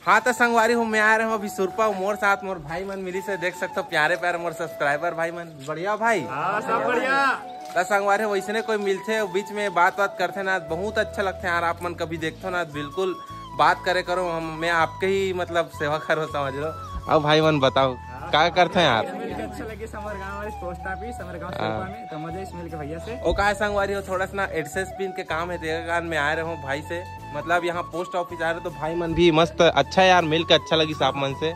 हाँ तो संगवारी हूँ मैं आ रहा हूँ अभी सुरपा मोर साथ मोर भाई मन मिली से देख सकते हो प्यारे प्यारे मोर सब्सक्राइबर भाई मन बढ़िया भाई। हाँ सब बढ़िया। तो संगवारी वैसे कोई मिलते बीच में बात करते ना बहुत अच्छा लगता है यार। आप मन कभी देखते हो ना बिल्कुल बात करे करो मैं आपके ही मतलब सेवा करो समझ लो। अब भाई मन बताओ क्या करते हैं यार। अच्छा लगे समर गाँव वाले पोस्ट ऑफिस समर गाँव में तो मजा मिल के भैया से वो कहा संगवारी हो थोड़ा सा ना एडसेस पिन के काम है देखा कारण मैं आ रहा हूँ भाई से मतलब यहाँ पोस्ट ऑफिस आ रहे तो भाई मन भी मस्त अच्छा यार मिल के अच्छा लगी साफ मन से।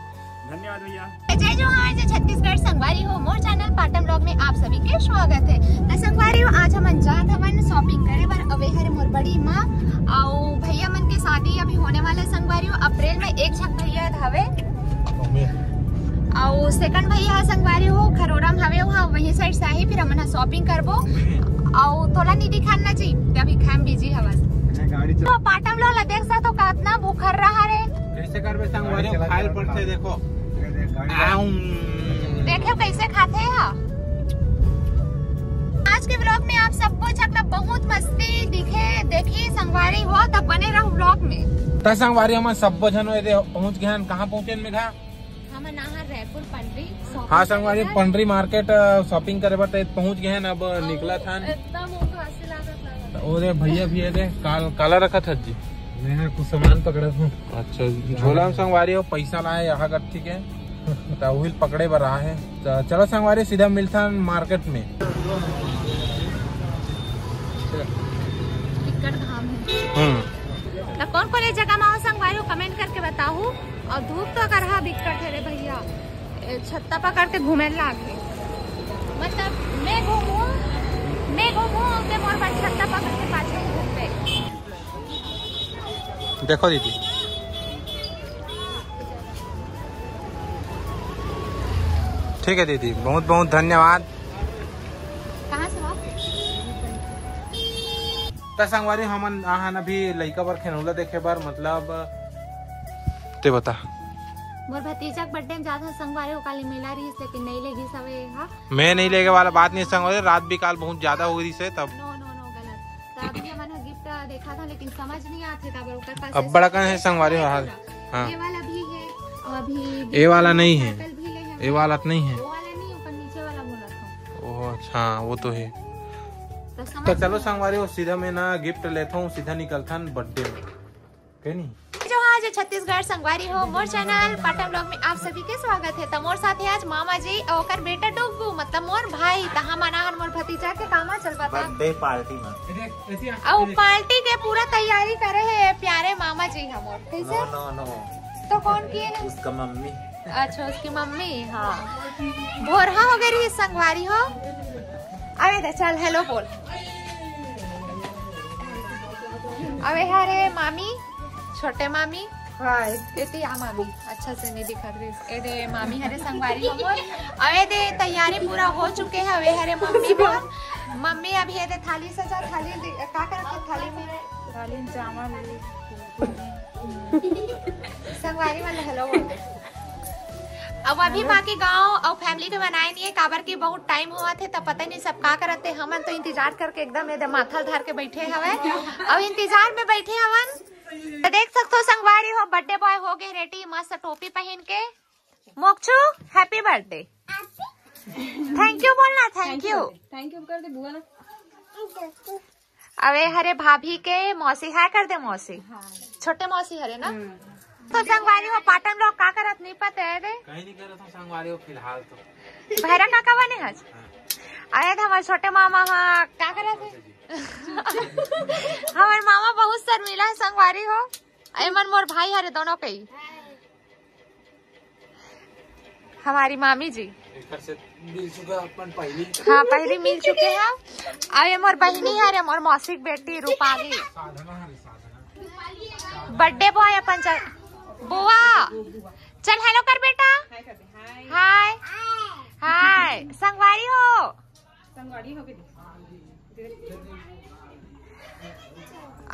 धन्यवाद भैया। जय जोहार जय छत्तीसगढ़ संगवारी हो मोर चैनल पाटन ब्लॉग में आप सभी के स्वागत है। तो संगवारी हो आज हम जात हवन शॉपिंग करे बर अवे हरे मोर बड़ी माँ और भैया मन के शादी अभी होने वाला संगवारी हो अप्रैल में एक झक भैया हवे और सेकंड भैया संगवारी हो खरोरम हवे वहाँ वही साइड से आही फिर हम शॉपिंग करबो और थोड़ा नहीं दिखाना चाहिए अभी खाम बिजी हवा तो पाटन ब्लॉग देख सकते हो कितना भूखर रहा रे कैसे करबे संगवारी हो खाइल पड़ते देखो देखो कैसे खाते हैं। आज के ब्लॉग में आप सबको चकना बहुत मस्ती दिखे देखी संगवारी हो तब बने रहो ब्लॉग में। तो संगवारी हम सब जन पहुँच गए कहाँ पहुँचे में घा हम रायपुर पंडरी। हाँ संगवारी पंडरी मार्केट शॉपिंग करे बर पहुँच गए हैं अब निकला था और भैया भी है काला रखा था जी मैं कुछ सामान पकड़ा था। अच्छा झोला में संगवारी हो पैसा लाए यहाँ कर ठीक है तो व्हील पकड़े बर रहा है तो चलो संगवारी सीधा मिलता मार्केट में। तो कौन कौन एक जगह में आओ संगवारी हो कमेंट करके बताओ और धूप तो कर बिकट है रे भैया छत्ता पकड़ के घूमे लागे मतलब मैं घूमू के मोर पर छत्ता पकड़ के पाछे घूमते। देखो दीदी ठीक है दीदी बहुत बहुत धन्यवाद। कहाँ से हो? तो संगवारी हमन आहान अभी लइका बर खेलौला देखे बर मतलब ते बता मोर भतीजा के बर्थडे में जाता संगवारी हो काली मेला रही लेकिन नहीं लेगी सवे हां मैं नहीं लेके वाला बात नहीं संगवारी रात भी काल बहुत ज्यादा हो गई से तब नो गलत तब भी हमने गिफ्ट देखा था लेकिन समझ नहीं आते तब ओकर पास अब बड़ा कौन है संगवारी हां ये वाला भी है और अभी ये वाला नहीं है ये वाला नहीं है वो वाला नहीं ऊपर नीचे वाला बोला था। ओह अच्छा वो तो है तो चलो संगवारी हो सीधा मैं ना गिफ्ट लेता हूँ सीधा निकलता बर्थडे में कहीं नहीं जो आज छत्तीसगढ़ संगवारी हो मोर चैनल पाटन ब्लॉग में आप सभी के स्वागत है। तो मोर साथ है आज मामा जी और बेटा डुगू मतलब मोर भाई तहा मनाहन मोर भतीजा के कामा चल पाता बर्थडे पार्टी में और पार्टी के पूरा तैयारी करे है प्यारे मामा जी हमोर कैसे नो तो कौन किए ना उसका मम्मी। अच्छा उसकी मम्मी हाँ भोरहा हो गई संगवारी हो अरे चल हेलो बोल अबे हरे मामी छोटे मामी हाय इतनी आ मामी अच्छा से नहीं दिखा रही एडे मामी हरे संगवारी हो मोर अबे दे तैयारी पूरा हो चुके हैं अबे हरे मम्मी बोल मम्मी अभी ये थाली सजा थाली का कर थाली में चावल संगवारी वाले हेलो बोल अब अभी माँ के गाँव और फैमिली के बनाए नहीं है काबर की बहुत टाइम हुआ थे तब पता नहीं सब का करते हमन तो इंतजार करके एकदम माथा धर के बैठे हवे और इंतजार में बैठे हवन तो देख सकते हो संगवारी हो बर्थडे बॉय हो गए रेडी मस्त टोपी पहन के मोक्षू हैप्पी बर्थडे थैंक यू बोलना थैंक यू कर दे बुआ ना अबे हरे भाभी के मौसी है कर दे मौसी छोटे मौसी हरे ना तो संगवारी हो पाटन लोग का करत नहीं पता है रे कहीं नहीं करत संगवारी हो फिलहाल तो भैरा काका बने हज आए थे हमारे छोटे मामा हाँ क्या करत है हमारे मामा बहुत शर्मिला है संगवारी हो अमन मोर भाई हरे दोनों के हमारी मामी जी से मिल चुका अपन पहली हाँ पहले मिल चुके हैं अरे मोर बहनी है मोर मौसिक बेटी रूपाली बर्थडे बॉय अपन बुआ चल हेलो कर बेटा हाय हाय संगवारी हो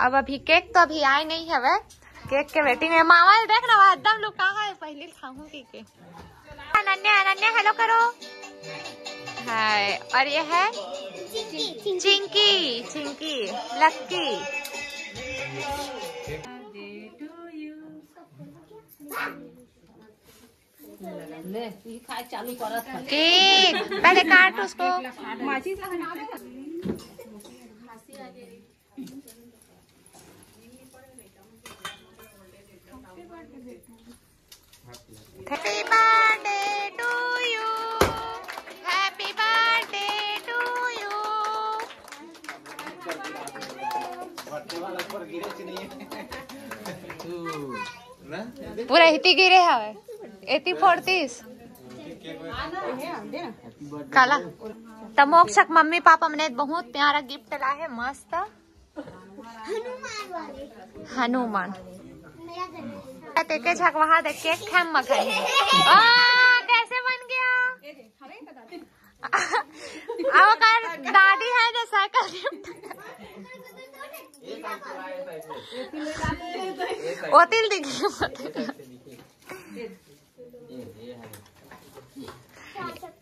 अब अभी केक तो अभी आए नहीं है केक के वेटिंग में मामा देख ना एकदम लुका है पहले खाऊं के अनन्या अनन्या हेलो करो हाय और ये है चिंकी चिंकी लक्की चालू करत केक पहले काट उसको। Happy birthday to you, happy birthday to you. पूरा इतनी गिरे हवे, इतनी फोड़तीस काला। तो मोक्षक मम्मी पापा मैंने बहुत प्यारा गिफ्ट ला है, मस्त हनुमान। झक वहाँ देख केक खाम मखन कैसे बन गया। अब कर दादी है जो साइकिल गिफ्ट ओतिल दिखी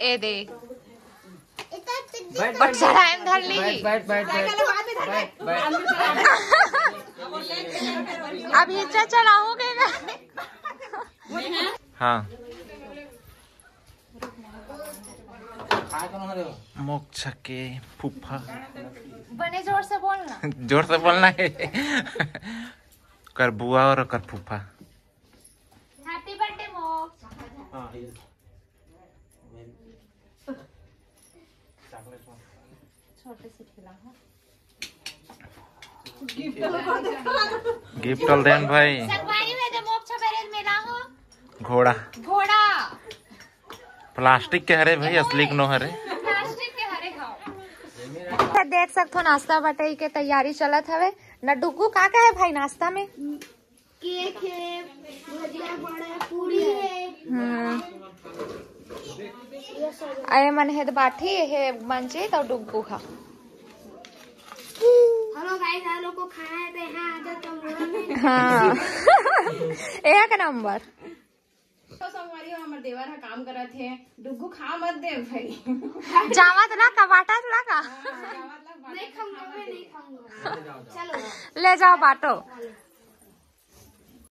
ए दे धर ली। अभी चलाओगे ना। हाँ मोक्ष के फूफा बने जोर से बोलना। जोर से बोलना है। कर बुआ और कर फूफा। हैप्पी बर्थडे मोक्ष। छोटे से खिलाओ गिफ्ट ऑल देन भाई। संगवारी में जो मोक्ष बेरेज मेला हो घोड़ा घोड़ा प्लास्टिक के हरे भाई, असली नो हरे। प्लास्टिक के हरे खाओ। देख सकते हो नाश्ता बटाई के तैयारी चलत हवे। न डुग्गू का है भाई नाश्ता में? केक है, भजिया बड़ा पूरी है। अरे मन है बाठी है मंचे तो डुग्गू खा। हेलो गाइस, आप लोग को खाना है तो यहाँ आ जाओ तुम लोग में। हाँ एक नंबर। तो संगवारी हमर देवर हा काम करत है, डुग्गू खा मत दे भाई। जावत ना कबाटा ना का नहीं खाऊंगा, मैं नहीं खाऊंगा। चलो ले जाओ बाटो।